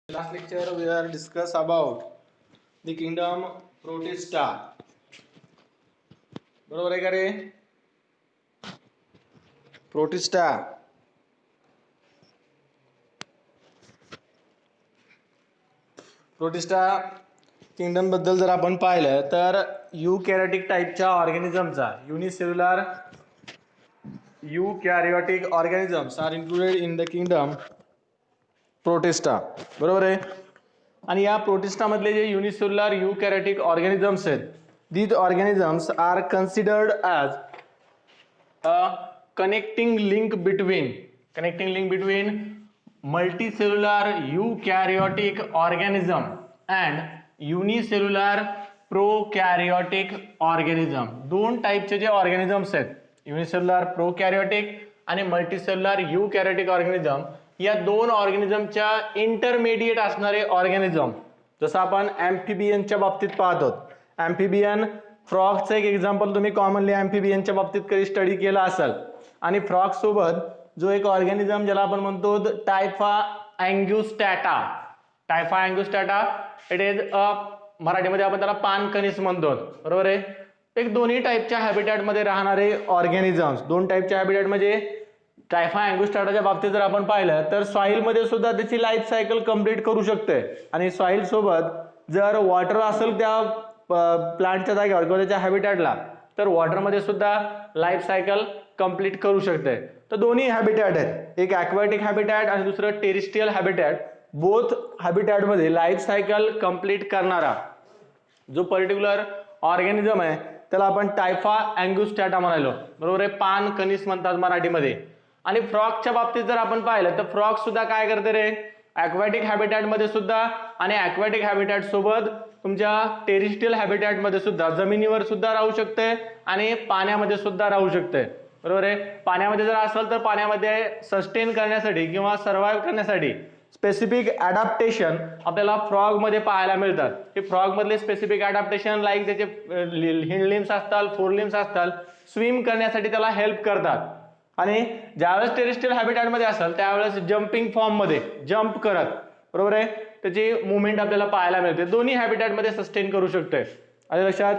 Last lecture we are discuss about the kingdom Protista. बरोबर आहे का रे? प्रोटिस्टा किंगडम बद्दल जर आपण पाहिलं तर यूकॅरियोटिक टाइपच्या ऑर्गॅनिझमचा eukaryotic organisms are included in the kingdom Protista. बरोबर आहे. आणि या प्रोटिस्टा मधले जे युनिसेल्युलर यूकॅरियोटिक ऑर्गॅनिझम्स आहेत, these organisms are considered as a connecting link between multicellular eukaryotic organism and unicellular prokaryotic organism. दोन टाइपचे जे ऑर्गॅनिझम्स आहेत, युनिसेल्युलर प्रोकॅरियोटिक आणि मल्टीसेल्युलर यूकॅरियोटिक ऑर्गॅनिझम, या दोन ऑर्गॅनिझमच्या इंटरमिडिएट असणारे ऑर्गॅनिझम, जसं आपण ॲम्फिबियनच्या बाबतीत पाहतो. ॲम्फिबियन फ्रॉगचं एक एक्झाम्पल तुम्ही कॉमनली ॲम्फिबियनच्या बाबतीत कधी स्टडी केला असाल. आणि फ्रॉग सोबत जो एक ऑर्गॅनिझम ज्याला आपण म्हणतो टायफा अँग्युस्टाटा, इट इज अ, मराठीमध्ये आपण त्याला पानकणीस म्हणतो. बरोबर आहे. एक दोन्ही टाईपच्या हॅबिटॅटमध्ये राहणारे ऑर्गॅनिझम्स, दोन टाईपच्या हॅबिटॅट म्हणजे टायफा अँग्युस्टाटाच्या बाबतीत जर आपण पाहिलं तर सॉइलमध्ये सुद्धा त्याची लाईफ सायकल कंप्लीट करू शकते. आणि सॉइल सोबत जर वॉटर असेल त्या प्लांटच्या जागेवर किंवा त्याच्या हॅबिटॅटला, तर वॉटरमध्ये सुद्धा लाईफ सायकल कंप्लीट करू शकते. तर दोन्ही हॅबिटॅट आहेत, एक ॲक्वॅटिक हॅबिटॅट आणि दुसरं टेरिस्ट्रियल हॅबिटॅट. बोथ हॅबिटॅटमध्ये लाईफ सायकल कंप्लीट करणारा जो पर्टिक्युलर ऑर्गॅनिझम आहे त्याला आपण टायफा अँग्युस्टाटा म्हणालो. बरोबर आहे. पान कणीस म्हणतात मराठीमध्ये. आणि फ्रॉगच्या बाबतीत जर आपण पाहिलं तर फ्रॉग सुद्धा काय करते रे, ॲक्वॅटिक हॅबिटॅटमध्ये सुद्धा आणि ॲक्वॅटिक हॅबिटॅट सोबत तुमच्या टेरिस्ट्रियल हॅबिटॅटमध्ये सुद्धा, जमिनीवर सुद्धा राहू शकते आणि पाण्यामध्ये सुद्धा राहू शकते. बरोबर आहे. पाण्यामध्ये जर असेल तर पाण्यामध्ये सस्टेन करण्यासाठी किंवा सर्व्हाइव्ह करण्यासाठी स्पेसिफिक ॲडॅप्टेशन आपल्याला फ्रॉगमध्ये पाहायला मिळतात. हे फ्रॉगमधले स्पेसिफिक ॲडॅप्टेशन लाईक त्याचे हिंड लिम्स असतात, फोर लिम्स असतात, स्विम करण्यासाठी त्याला हेल्प करतात. आणि ज्यावेळेस टेरिस्ट्रियल हॅबिटॅटमध्ये असेल त्यावेळेस जम्पिंग फॉर्ममध्ये जम्प करत, बरोबर आहे, त्याची मुवमेंट आपल्याला पाहायला मिळते. दोन्ही हॅबिटॅटमध्ये सस्टेन करू शकते. आणि लक्षात,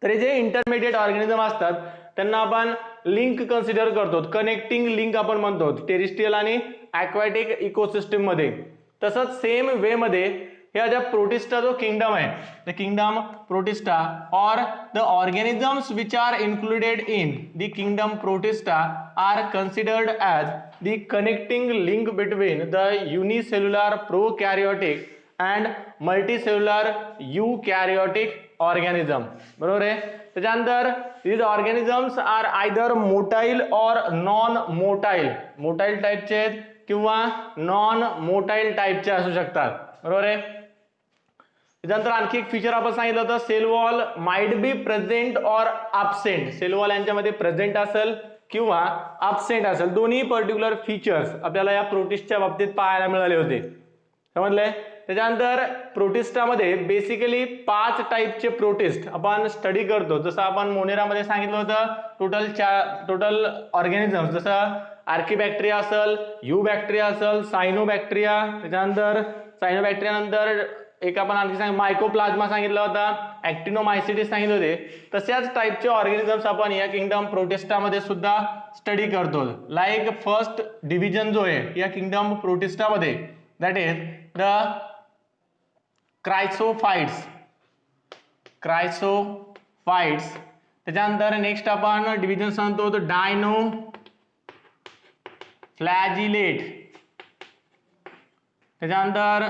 तरी जे इंटरमिडिएट ऑर्गॅनिझम असतात त्यांना आपण लिंक कन्सिडर करतो, कनेक्टिंग लिंक आपण म्हणतो टेरिस्ट्रियल आणि ॲक्वॅटिक इकोसिस्टम मध्ये. तसंच सेम वे मध्ये ह्या ज्या प्रोटिस्टा जो किंगडम आहे, the kingdom Protista or the organisms which are included in the kingdom Protista are considered as the connecting link between the unicellular prokaryotic and multicellular eukaryotic organism. बरोबर आहे. त्याच्यानंतर these organisms are either motile or non motile, motile टाइपचे आहेत किंवा non motile टाइपचे असू शकतात. बरोबर आहे. त्याच्यानंतर आणखी एक फीचर आपण सांगितलं होतं, cell wall might be present or absent. Cell wall यांच्यामध्ये प्रेझेंट असेल किंवा अबसेंट असेल, दोन्ही पर्टिक्युलर फीचर्स आपल्याला या प्रोटिस्टच्या बाबतीत पाहायला मिळाले होते. समजले. त्याच्यानंतर प्रोटिस्टामध्ये बेसिकली 5 टाईपचे प्रोटिस्ट आपण स्टडी करतो. जसं आपण मोनेरामध्ये सांगितलं होतं टोटल ऑर्गॅनिझम्स, जसं आर्किबॅक्टेरिया असेल, यू बॅक्टेरिया असेल, सायनोबॅक्टेरिया, त्याच्यानंतर सायनोबॅक्टेरिया नंतर एक आपण आणखी मायकोप्लाझ्मा सांगितला होता, ॲक्टिनोमायसिटिस सांगितले होते. तशाच टाईपचे ऑर्गॅनिझम्स आपण या किंगडम प्रोटिस्टामध्ये सुद्धा स्टडी करतो. लाईक फर्स्ट डिव्हिजन जो आहे या किंगडम प्रोटिस्टामध्ये, दॅट इज द क्रायसोफाइट्स. त्याच्यानंतर नेक्स्ट आपण डिव्हिजन सांगतो तो डायनो फ्लॅजिलेट, त्याच्यानंतर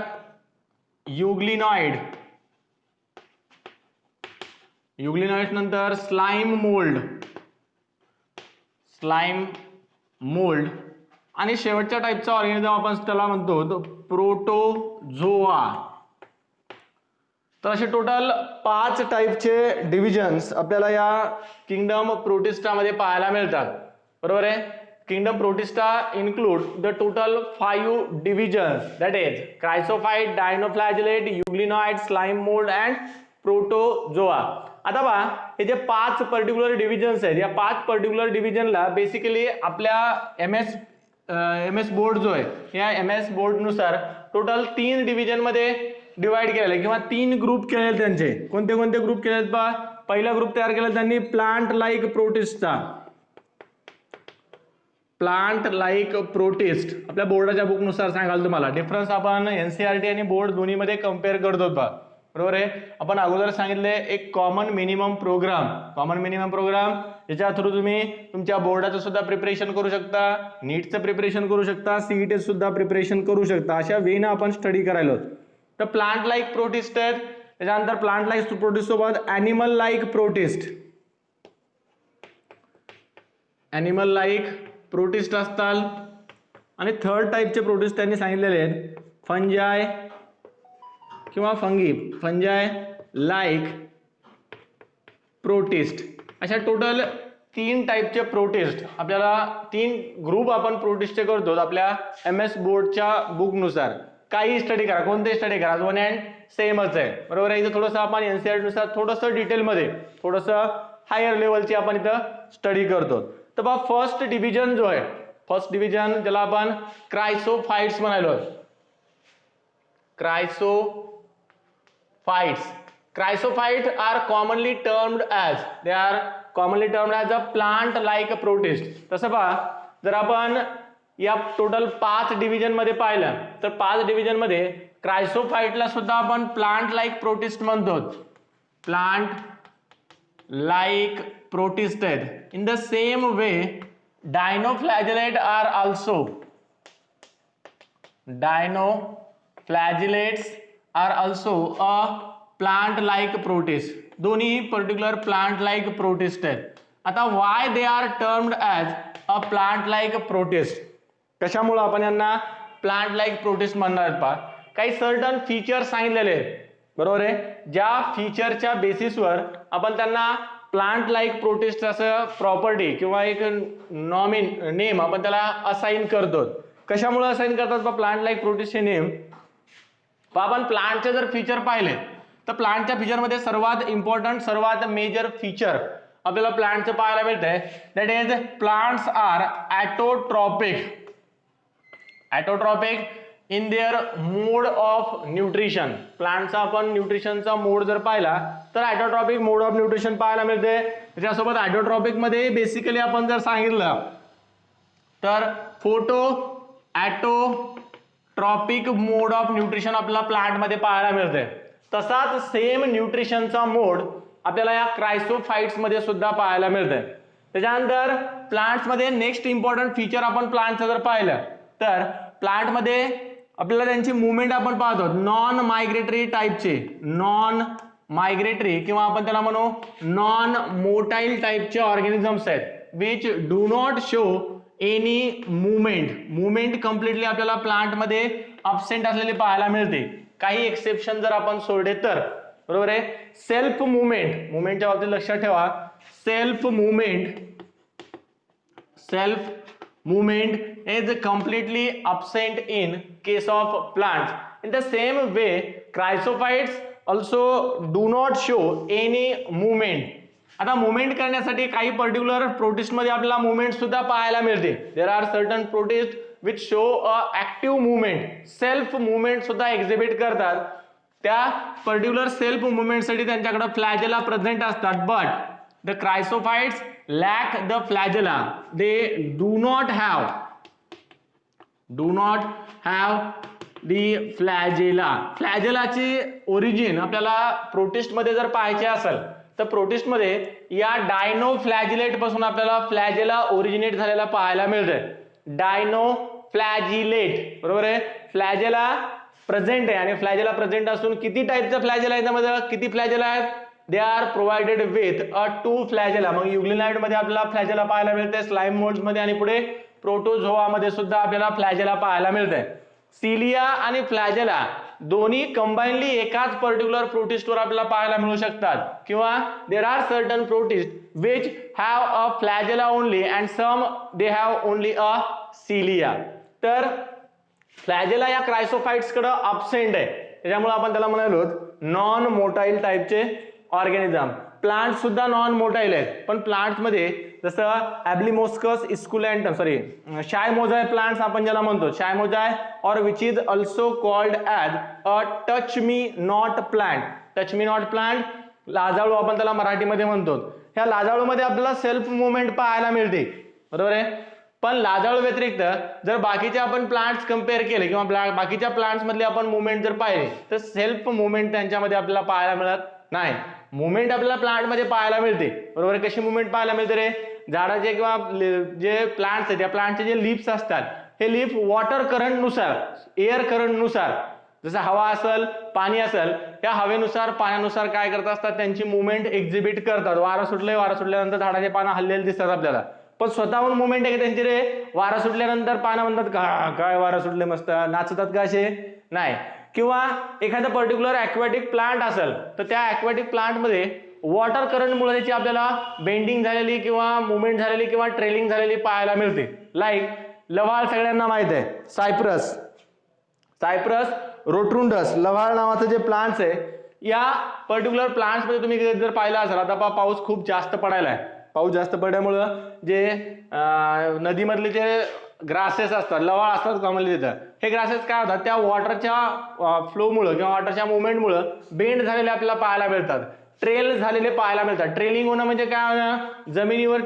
युग्लिनॉइड नंतर स्लाइम मोल्ड आणि शेवटच्या टाईपचा ऑर्गॅनिझम आपण त्याला म्हणतो प्रोटोझोआ. तर असे टोटल 5 टाईपचे डिव्हिजन्स आपल्याला या किंगडम प्रोटिस्टामध्ये पाहायला मिळतात. बरोबर आहे. Kingdom protista include the total 5 divisions, that is chrysophyte, dinoflagellate, euglenoid, slime mold and protozoa. आता पहा, हे जे 5 पर्टिक्युलर डिव्हिजन्स आहेत, या 5 पर्टिक्युलर डिव्हिजनला बेसिकली आपल्या एम एस बोर्ड जो आहे, या एम एस बोर्ड नुसार टोटल 3 डिव्हिजन मध्ये डिवाइड केलेले किंवा 3 ग्रुप केलेले त्यांचे. कोणते कोणते ग्रुप केलेत पहा. पहिला ग्रुप तयार केला त्यांनी प्लांट लाईक प्रोटिस्टचा. प्लांट लाईक प्रोटिस्ट आपल्या बोर्डाच्या बुक नुसार सांगाल तुम्हाला. डिफरन्स आपण एनसीईआरटी आणि बोर्ड दोन्ही मध्ये कम्पेअर करतो पहा. बरोबर आहे. आपण अगोदर सांगितले एक कॉमन मिनिमम प्रोग्राम ज्याच्या थ्रू तुम्ही तुमच्या बोर्डाचं सुद्धा प्रिपरेशन करू शकता, नीटचं प्रिपरेशन करू शकता, सीईटी सुद्धा प्रिपरेशन करू शकता. अशा वेने आपण स्टडी करायला होत. तर प्लांट लाईक प्रोटिस्ट आहेत. त्याच्यानंतर प्लांट लाईक प्रोटिस्ट सोबत ॲनिमल लाईक प्रोटिस्ट असतात. आणि थर्ड टाईपचे प्रोटिस्ट त्यांनी सांगितलेले आहेत फंजाय किंवा फंजाय लाईक प्रोटिस्ट. अशा टोटल 3 टाईपचे प्रोटिस्ट आपल्याला 3 ग्रुप आपण प्रोटिस्टचे करतो आपल्या MS बोर्डच्या बुक नुसार. काही स्टडी करा, कोणते स्टडी करा, वन अँड सेमच आहे. बरोबर आहे. इथं थोडंसं आपण एनसीईआरटी नुसार थोडंसं डिटेलमध्ये थोडंसं हायर लेवलची आपण इथं स्टडी करतो. तर बघा फर्स्ट डिव्हिजन जो आहे, फर्स्ट डिव्हिजन ज्याला आपण क्रायसोफाइट्स म्हणालो. Chrysophytes are commonly termed as a plant-like protist. तसं पहा जर आपण या टोटल 5 डिव्हिजन मध्ये पाहिलं तर 5 डिव्हिजन मध्ये क्रायसोफाइटला सुद्धा आपण प्लांट लाईक प्रोटिस्ट म्हणतो. प्लांट लाईक प्रोटिस्ट आहेत. In the same way dinoflagellates are also a plant like protist. दोन्ही पर्टिक्युलर प्लांट लाईक प्रोटिस्ट आहेत. आता Y they are termed as a plant like protist, कशामुळे आपण यांना प्लांट लाईक प्रोटिस्ट म्हणणार आहेत पहा. काही सर्टन फीचर्स सांगितलेले आहेत. बरोबर आहे. ज्या फीचरच्या बेसिसवर आपण त्यांना प्लांट लाईक प्रोटिस्ट असं प्रॉपर्टी किंवा एक नेम आपण त्याला असाइन करतो. कशामुळे असाइन करतात प्लांट लाईक प्रोटिस्टचे नेम. आपण प्लांटचे जर फीचर पाहिले तर प्लांटच्या फीचरमध्ये सर्वात इम्पॉर्टंट सर्वात मेजर फीचर आपल्याला प्लांटचं पाहायला मिळतंय. That is plants are autotrophic in their mode of nutrition. प्लांटचा आपण न्यूट्रिशनचा मोड जर पाहिला तर ॲटोट्रॉपिक मोड ऑफ न्यूट्रिशन पाहायला मिळते. त्याच्यासोबत ॲटोट्रॉपिक मध्ये बेसिकली आपण जर सांगितलं तर ॲटोट्रॉपिक मोड ऑफ न्यूट्रिशन आपल्याला प्लांट मध्ये पाहायला मिळते. तसाच सेम न्यूट्रिशनचा मोड आपल्याला या क्रायसोफाइट्स मध्ये सुद्धा पाहायला मिळते. त्याच्यानंतर प्लांट्स मध्ये नेक्स्ट इम्पॉर्टंट फीचर आपण प्लांटचं जर पाहिलं तर प्लांट मध्ये आपल्याला त्यांची मुवमेंट आपण पाहतो नॉन मायग्रेटरी टाईपचे, नॉन मायग्रेटरी किंवा आपण त्याला म्हणू नॉन मोटाईल टाईपचे ऑर्गॅनिझम्स आहेत which do not show any movement completely आपल्याला प्लांट मध्ये अब्सेंट असलेले पाहायला मिळते. काही एक्सेप्शन जर आपण सोडले तर. बरोबर आहे. सेल्फ मुवमेंटच्या बाबतीत लक्षात ठेवा. Self movement is completely absent in case of plants. In the same way, chrysophytes also do not show any movement. आता मुवमेंट करण्यासाठी काही पर्टिक्युलर प्रोटिस्ट मध्ये आपल्याला मुवमेंट सुद्धा पाहायला मिळते. There are certain protist which show a active movement, self movement सुद्धा exhibit करतात. त्या पर्टिक्युलर सेल्फ मुवमेंट साठी त्यांच्याकडे फ्लॅजेला प्रेझेंट असतात. But the chrysophytes lack the flagella. They do not have the flagella. फ्लॅजेलाची ओरिजिन आपल्याला प्रोटिस्ट मध्ये जर पाहायचे असेल तर प्रोटिस्ट मध्ये या डायनोफ्लॅजिलेट पासून आपल्याला फ्लॅजेला ओरिजिनेट झालेला पाहायला मिळते. डायनोफ्लॅजिलेट. बरोबर आहे. फ्लॅजेला प्रेझेंट आहे आणि फ्लॅजेला प्रेझेंट असून किती टाईपचा फ्लॅजेला आहे त्यामध्ये, किती फ्लॅजेला आहेत? They are provided with a 2 फ्लॅजेला. मग युग्लिनाइड मध्ये आपल्याला फ्लॅजेला पाहायला मिळते, स्लाइम मोल्ड्स मध्ये आणि पुढे प्रोटोझोआ मध्ये सुद्धा आपल्याला फ्लॅजेला पाहायला मिळते. सिलिया आणि फ्लॅजेला दोन्ही कंबाइनली एकाच पर्टिक्युलर प्रोटिस्ट वर आपल्याला पाहायला मिळू शकतात. किंवा there are certain protist which have a flagella only and some they have only a cilia. तर फ्लॅजेला या क्रायसोफाइट्स कडे अब्सेंट आहे, त्याच्यामुळे आपण त्याला म्हणालो नॉन मोटाईल टाईपचे ऑर्गॅनिझम. प्लांट सुद्धा नॉन मोटाईल आहेत, पण प्लांट्स मध्ये जसं ॲब्लिमोस्कस इस्कुलेंटम शायमोजाय प्लांट्स आपण ज्याला म्हणतो, शायमोजाय और which is also called as a touch me not plant. Touch me not plant, लाजाळू आपण त्याला मराठीमध्ये म्हणतो. ह्या लाजाळूमध्ये आपल्याला सेल्फ मुवमेंट पाहायला मिळते, बरोबर आहे. पण लाजाळू व्यतिरिक्त जर बाकीचे आपण प्लांट्स कम्पेअर केले किंवा बाकीच्या प्लांट्स मधले आपण मुवमेंट जर पाहिले तर सेल्फ मुवमेंट त्यांच्यामध्ये आपल्याला पाहायला मिळत नाही. मुवमेंट आपल्याला प्लांट मध्ये पाहायला मिळते, बरोबर. कशी मुवमेंट पाहायला मिळते रे? झाडाचे किंवा जे प्लांट्स आहेत त्या प्लांटचे जे लीव्स असतात हे लीफ वॉटर करंट नुसार, एअर करंट नुसार, जसं हवा असेल पाणी असेल त्या हवेनुसार पाण्यानुसार काय करत असतात, त्यांची मुवमेंट एक्झिबिट करतात. वारा सुटल्यानंतर झाडाचे पानं हललेले दिसतात आपल्याला, पण स्वतःहून मुवमेंट आहे त्यांची रे? वारा सुटल्यानंतर पानं म्हणतात का काय वारा सुटले मस्त, नाचतात का असे? नाही. किंवा एखादा पर्टिक्युलर ॲक्वॅटिक प्लांट असेल तर त्या ॲक्वॅटिक प्लांटमध्ये वॉटर करंटमुळे त्याची आपल्याला बेंडिंग झालेली किंवा मुवमेंट झालेली किंवा ट्रेलिंग झालेली पाहायला मिळते. लाईक लव्हाळ सगळ्यांना माहित आहे, सायप्रस रोट्रुंडस लव्हाळ नावाचं जे प्लांट्स आहे, या पर्टिक्युलर प्लांट्स मध्ये तुम्ही जर पाहिलं असेल, आता पाऊस खूप जास्त पडायला आहे, पाऊस जास्त पडल्यामुळं जे नदीमधले जे ग्रासेस असतात, लवाळ असतात कॉमनली तिथं, हे ग्रासेस काय होतात त्या वॉटरच्या फ्लोमुळं किंवा वॉटरच्या मुवमेंटमुळं बेंड झालेले आपल्याला पाहायला मिळतात, ट्रेल झालेले पाहायला मिळतात. ट्रेलिंग होणं म्हणजे काय होणं? जमिनीवर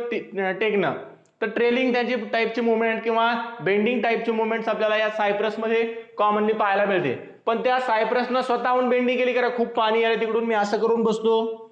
टेकणं. तर ट्रेलिंग त्यांची टाईपची मुवमेंट किंवा बेंडिंग टाईपची मुवमेंट्स आपल्याला या सायप्रसमध्ये कॉमनली पाहायला मिळते. पण त्या सायप्रसनं स्वतःहून बेंडिंग केली का खूप पाणी आलं तिकडून मी असं करून बसतो,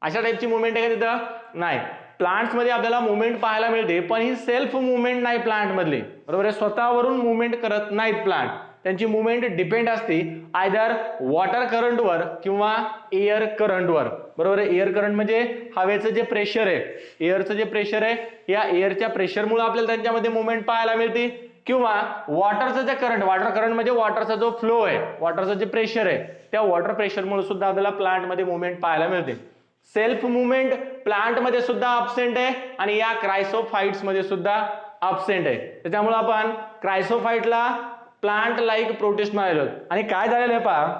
अशा टाईपची मुवमेंट आहे का तिथं? नाही. प्लांट्स मध्ये आपल्याला मुवमेंट पाहायला मिळते, पण ही सेल्फ मुवमेंट नाही प्लांट मधली, बरोबर आहे. स्वतःवरून मुवमेंट करत नाहीत प्लांट, त्यांची मुवमेंट डिपेंड असते आयदर वॉटर करंटवर किंवा एअर करंटवर, बरोबर आहे. एअर करंट म्हणजे हवेचं जे प्रेशर आहे, एअरचं जे प्रेशर आहे, या एअरच्या प्रेशरमुळे आपल्याला त्यांच्यामध्ये मुवमेंट पाहायला मिळते, किंवा वॉटरचं जे करंट, वॉटर करंट म्हणजे वॉटरचा जो फ्लो आहे, वॉटरचं जे प्रेशर आहे, त्या वॉटर प्रेशरमुळे सुद्धा आपल्याला प्लांटमध्ये मुवमेंट पाहायला मिळते. सेल्फ मुवमेंट प्लांट मध्ये सुद्धा अब्सेंट आहे आणि या क्रायसोफाइट्स मध्ये सुद्धा अब्सेंट आहे. त्याच्यामुळे आपण क्रायसोफाइटला प्लांट लाईक प्रोटिस्ट म्हणालो. आणि काय झालेलं आहे पहा,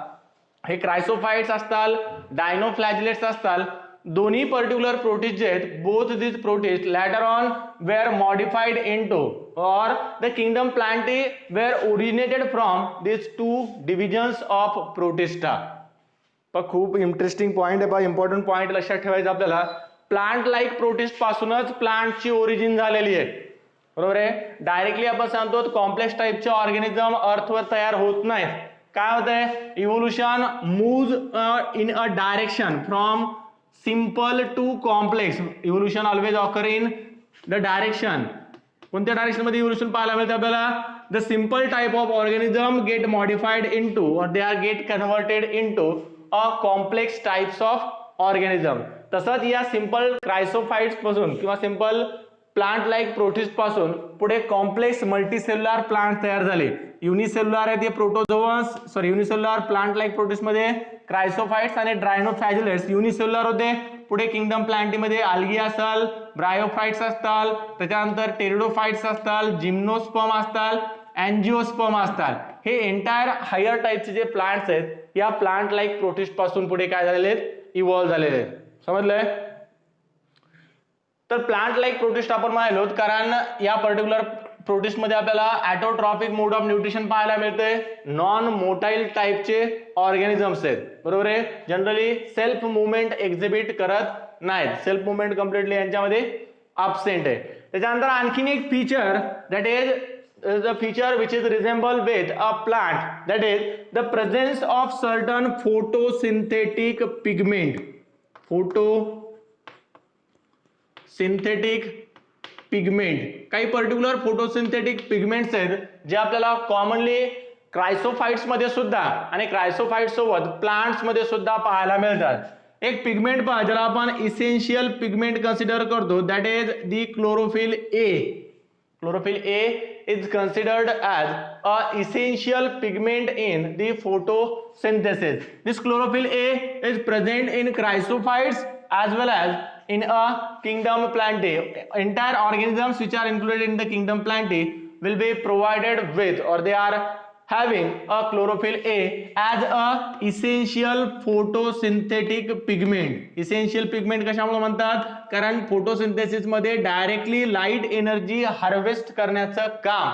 हे क्रायसोफाइट्स असतात, डायनोफ्लॅजिलेट्स असतात, दोन्ही पर्टिक्युलर प्रोटिस्ट जे आहेत, both this protist later on were modified into or the kingdom Plantae were originated from these two divisions of Protista. पण खूप इंटरेस्टिंग पॉइंट आहे, इम्पॉर्टंट पॉइंट लक्षात ठेवायचा आपल्याला. प्लांट लाईक प्रोटिस्ट पासूनच प्लांटची ओरिजिन झालेली आहे, बरोबर आहे. डायरेक्टली आपण सांगतो कॉम्प्लेक्स टाईपचे ऑर्गॅनिझम अर्थवर तयार होत नाहीत. काय होत आहे? Evolution move in a direction from simple to complex. Evolution always occur in the direction. कोणत्या डायरेक्शन मध्ये इव्होल्युशन पाहायला मिळते आपल्याला? The simple type of organism get modified into or they are get converted into a complex types of organism. तसंच या simple क्रायसोफाइट्स पासून किंवा simple plant like protist पासून पुढे कॉम्प्लेक्स मल्टीसेल्युलर प्लांट तयार झाले. युनिसेल्युलर आहे ते प्रोटोझोअन्स, युनिसेल्युलर प्लांट लाईक प्रोटिस्ट मध्ये क्रायसोफाइट्स आणि ड्रायनोफ्लॅजिलेट्स युनिसेल्युलर होते. पुढे किंगडम प्लांटीमध्ये आल्गी असाल, ब्रायोफाइट्स असतात, त्याच्यानंतर टेरिडोफाइट्स असतात, जिम्नोस्पर्म असतात, अँजिओस्पर्म असतात. हे एंटायर हायर टाईपचे जे प्लांट्स आहेत या प्लांट लाईक प्रोटिस्ट पासून पुढे काय झालेले आहेत? इव्हॉल्व्ह झालेले आहेत. समजलंय? तर प्लांट लाईक प्रोटिस्ट आपण म्हणालो कारण या पर्टिक्युलर प्रोटिस्ट मध्ये आपल्याला ॲटोट्रॉपिक मोड ऑफ न्यूट्रिशन पाहायला मिळते. नॉन मोटाईल टाईपचे ऑर्गॅनिझम्स आहेत, बरोबर आहे. जनरली सेल्फ मुवमेंट एक्झिबिट करत नाहीत, सेल्फ मुवमेंट कम्प्लिटली यांच्यामध्ये अब्सेंट आहे. त्याच्यानंतर आणखीन एक feature that is the feature which is resemble with a plant, that is the presence of certain photosynthetic pigment. Photosynthetic pigment, काही पर्टिक्युलर फोटोसिंथेटिक पिगमेंट्स आहेत जे आपल्याला कॉमनली क्रायसोफाइट्स मध्ये सुद्धा आणि क्रायसोफाइट्स सोबत प्लांट्स मध्ये सुद्धा पाहायला मिळतात. एक पिगमेंट पहा ज्याला आपण इसेन्शियल पिगमेंट कन्सिडर करतो, that is the chlorophyll A. Chlorophyll A is considered as a essential pigment in the photosynthesis. This chlorophyll A is present in chrysophytes as well as in a kingdom Plantae. Entire organisms which are included in the kingdom Plantae will be provided with or they are having a chlorophyll A as a essential photosynthetic pigment. Essential pigment कशामुळे म्हणतात, कारण photosynthesis मध्ये directly light energy harvest करण्याचं काम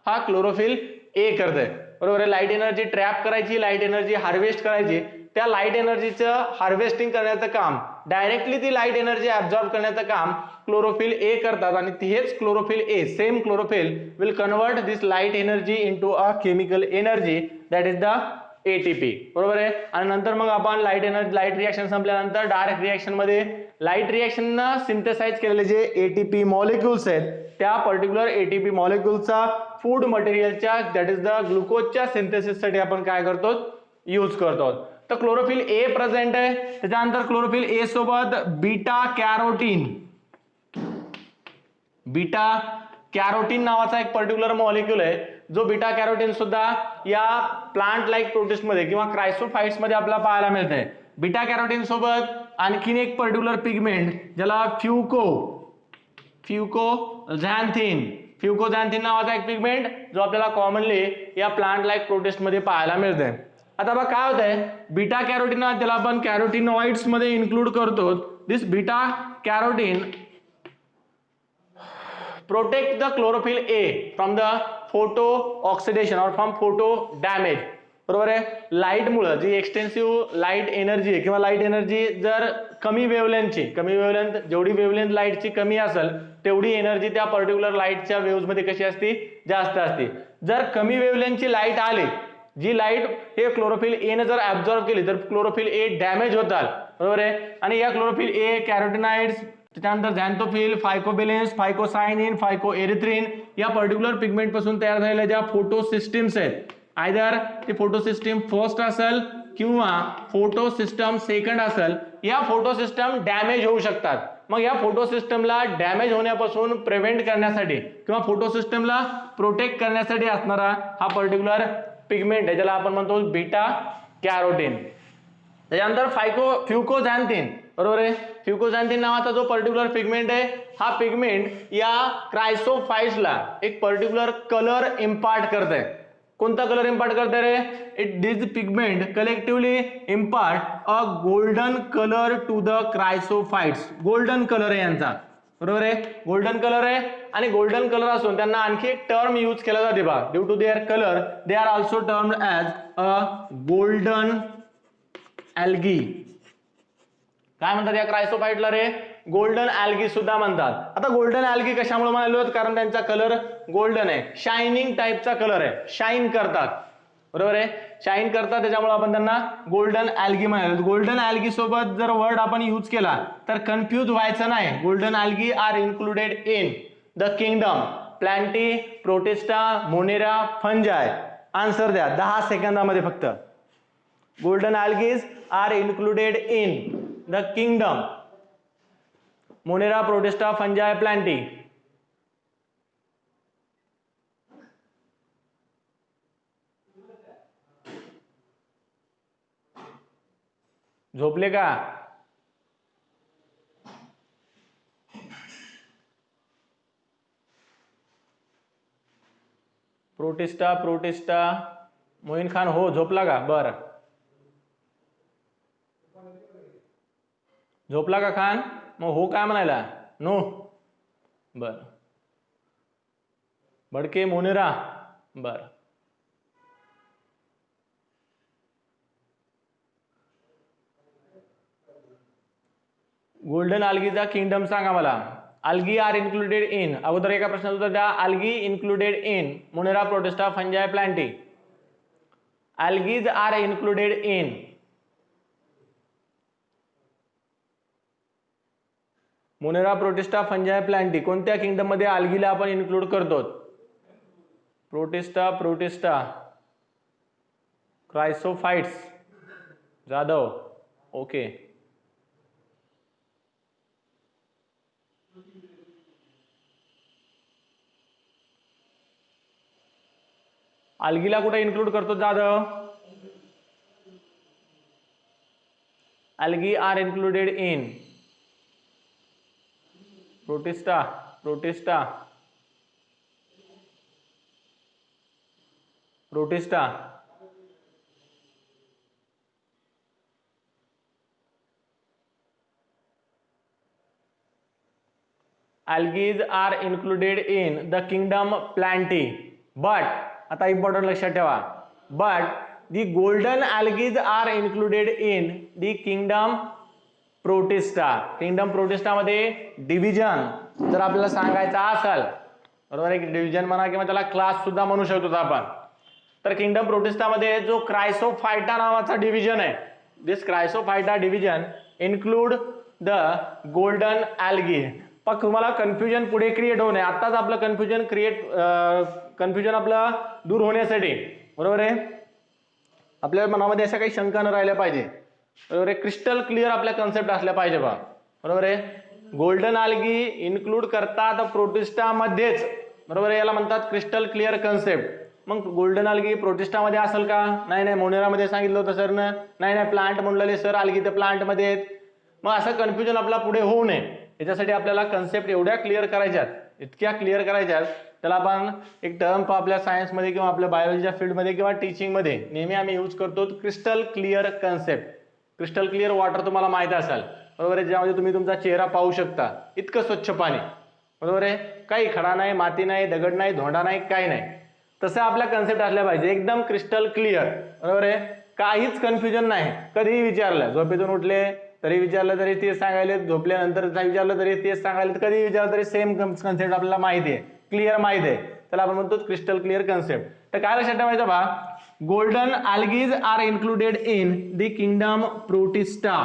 हा chlorophyll A करतंय, बरोबर आहे. लाईट एनर्जी ट्रॅप करायची, लाईट एनर्जी हार्वेस्ट करायची, त्या लाईट एनर्जीचं हार्वेस्टिंग करण्याचं काम, डायरेक्टली ती लाईट एनर्जी ऍब्सॉर्ब करण्याचं काम क्लोरोफिल ए करतात. आणि हेच chlorophyll A, same chlorophyll will convert this light energy into a chemical energy that is the ATP, बरोबर आहे. आणि नंतर मग आपण लाईट रिएक्शन संपल्यानंतर डायरेक्ट रिएक्शन मध्ये लाईट रिएक्शन सिंथेसाइज केलेले जे एटीपी मॉलिक्युल्स आहेत त्या पर्टिक्युलर एटीपी मॉलिक्युलचा फूड मटेरियलच्या दॅट इज द ग्लुकोजच्या सिंथेसिससाठी आपण काय करतो, यूज करतो. तर क्लोरोफिल ए प्रेझेंट आहे. त्याच्यानंतर क्लोरोफिल ए सोबत बीटा कॅरोटीन नावाचा एक पर्टिक्युलर मॉलिक्यूल आहे, जो बीटा कॅरोटीन सुद्धा या प्लांट लाईक प्रोटिस्ट मध्ये किंवा क्रायसोफाइट्स मध्ये आपल्याला पाहायला मिळते. बीटा कॅरोटीन सोबत आणखीन एक पर्टिक्युलर पिगमेंट ज्याला फ्युकोझॅन्थिन नावाचा एक पिगमेंट जो आपल्याला कॉमनली या प्लांट लाईक प्रोटिस्ट मध्ये पाहायला मिळते. आता बघा काय होतंय, बीटा कॅरोटीन त्याला आपण कॅरोटीनॉइड्स मध्ये इन्क्लूड करतो. This beta carotene protect the chlorophyll A from the photo oxidation or from photo damage, बरोबर आहे. लाईट मुळे जी एक्सटेन्सिव्ह लाईट एनर्जी आहे किंवा लाईट एनर्जी जर कमी वेव्हलेंथ जेवढी वेव्हलेंथ लाईटची कमी असेल तेवढी एनर्जी त्या पर्टिक्युलर लाईटच्या वेव्हज मध्ये कशी असते, जास्त असते. जर कमी वेव्हलेंथची लाईट आली, जी लाईट हे क्लोरोफिल ए ने जर ऍब्सॉर्ब केली तर क्लोरोफिल ए डॅमेज होतात, बरोबर आहे. आणि या क्लोरोफिल ए कॅरोटीनॉइड्स, त्याच्यानंतर झॅन्थोफिल, फायकोबिलेन्स, फायकोसायनिन, फायकोएरिथ्रिन या पर्टिक्युलर पिगमेंट पासून तयार झालेल्या ज्या फोटोसिस्टम्स आहेत, आयदर ती फोटोसिस्टम फर्स्ट असेल किंवा फोटोसिस्टम सेकंड असेल, या फोटोसिस्टम डॅमेज होऊ शकतात. मग या फोटोसिस्टमला डॅमेज होण्यापासून प्रिव्हेंट करण्यासाठी किंवा फोटोसिस्टमला प्रोटेक्ट करण्यासाठी असणारा हा पर्टिक्युलर पिगमेंट आहे ज्याला आपण म्हणतो बीटा कॅरोटीन. त्याच्यानंतर फ्युकोझॅन्थिन, बरोबर आहे. फ्युकोझॅन्थिन नावाचा जो पर्टिक्युलर पिगमेंट आहे, हा पिगमेंट या क्रायसोफाइट्सला एक पर्टिक्युलर कलर इम्पार्ट करते. कोणता कलर इम्पार्ट करते रे? It this pigment collectively impart a golden colour to the chrysophytes. Golden colour आहे यांचा, बरोबर आहे. गोल्डन कलर आहे आणि गोल्डन कलर असून त्यांना आणखी एक टर्म यूज केला जाते बा. Due to their colour they are also termed as a golden algae. काय म्हणतात या क्रायसोफाइटला रे? गोल्डन ॲल्गी सुद्धा म्हणतात. आता गोल्डन ॲल्गी कशामुळे म्हणालो? कारण त्यांचा कलर गोल्डन आहे, शायनिंग टाइपचा कलर आहे, शाईन करतात, बरोबर आहे. शाईन करतात त्याच्यामुळे आपण त्यांना गोल्डन ॲल्गी म्हणालो. गोल्डन ॲल्गी सोबत जर वर्ड आपण यूज केला तर कन्फ्यूज व्हायचं नाही. Golden algae are included in the kingdom Plantae, Protista, Monera, fungi. Answer द्या 10 सेकंदामध्ये फक्त. Golden algaes are included in the kingdom Monera, Protista, fungi, Plantae. झोपले का? प्रोटिस्टा मोईन खान, हो झोपला का? बर, झोपला का खान? मग हो काय म्हणायला? नो. बर. बडके, मोनेरा, बर. गोल्डन आल्गीचा किंगडम सांगा मला. आल्गी आर इन्क्लुडेड इन, अगोदर एका प्रश्नाचं उत्तर द्या. Algae included in Monera, Protista, fungi, Plantae. Algaes are included in Monera, Protista, fungi, Plantae. कोणत्या किंगडम मध्ये आल्गीला आपण इन्क्लूड करतो? Protista, chrysophytes, Jadhav. ओके. आल्गीला कुठे इन्क्लूड करतो Jadhav? Algae are included in Protista. Protista, algae are included in the kingdom Plantae, but आता important लक्षात ठेवा, but the golden algae are included in the kingdom Protista. Kingdom protista मध्ये division जर आपल्याला सांगायचा असेल, बरोबर आहे, डिव्हिजन म्हणा किंवा त्याला क्लास सुद्धा म्हणू शकतो आपण, तर किंगडम प्रोटिस्टा मध्ये जो क्रायसोफायटा नावाचा डिव्हिजन आहे, this Chrysophyta division include the golden algae. पण तुम्हाला कन्फ्युजन पुढे क्रिएट होऊ नये, आताच आपलं कन्फ्युजन आपलं दूर होण्यासाठी, बरोबर आहे, आपल्या मनामध्ये अशा काही शंका न राहिल्या पाहिजे, बरोबर आहे, क्रिस्टल क्लिअर आपल्या कन्सेप्ट असल्या पाहिजे बा, बरोबर आहे. गोल्डन algae इन्क्लूड करतात प्रोटिस्टा मध्येच, बरोबर आहे, याला म्हणतात क्रिस्टल क्लिअर कन्सेप्ट. मग गोल्डन algae प्रोटिस्टा मध्ये असेल का? नाही नाही, मोनेरा मध्ये सांगितलं होतं सर ना, नाही नाही, प्लांट म्हणलेले सर algae तर प्लांट मध्ये आहेत. मग असं कन्फ्युजन आपला पुढे होऊ नये याच्यासाठी आपल्याला कन्सेप्ट एवढ्या क्लिअर करायच्यात, इतक्या क्लिअर करायच्यात, त्याला आपण एक टर्म आपल्या सायन्समध्ये किंवा आपल्या बायोलॉजीच्या फील्डमध्ये किंवा टीचिंगमध्ये नेहमी आम्ही यूज करतो, crystal clear concept. Crystal clear water तुम्हाला माहित असेल, बरोबर आहे, ज्यामध्ये तुम्ही तुमचा चेहरा पाहू शकता, इतकं स्वच्छ पाणी, बरोबर आहे, काही खडा नाही, माती नाही, दगड नाही, धोंडा नाही, काही नाही, तसं आपल्या कन्सेप्ट असल्या पाहिजे, एकदम क्रिस्टल क्लिअर, बरोबर आहे, काहीच कन्फ्युजन नाही. कधीही विचारलं, झोपेतून उठले तरी विचारलं तरी तेच सांगायले, झोपल्यानंतर विचारलं तरी तेच सांगायले, कधी विचारलं तरी सेम कन्सेप्ट आपल्याला माहिती आहे, क्लिअर माहिती आहे, त्याला आपण म्हणतो क्रिस्टल क्लिअर कन्सेप्ट. तर काय लक्षात ठेवायचं बा, golden algae are included in the kingdom Protista,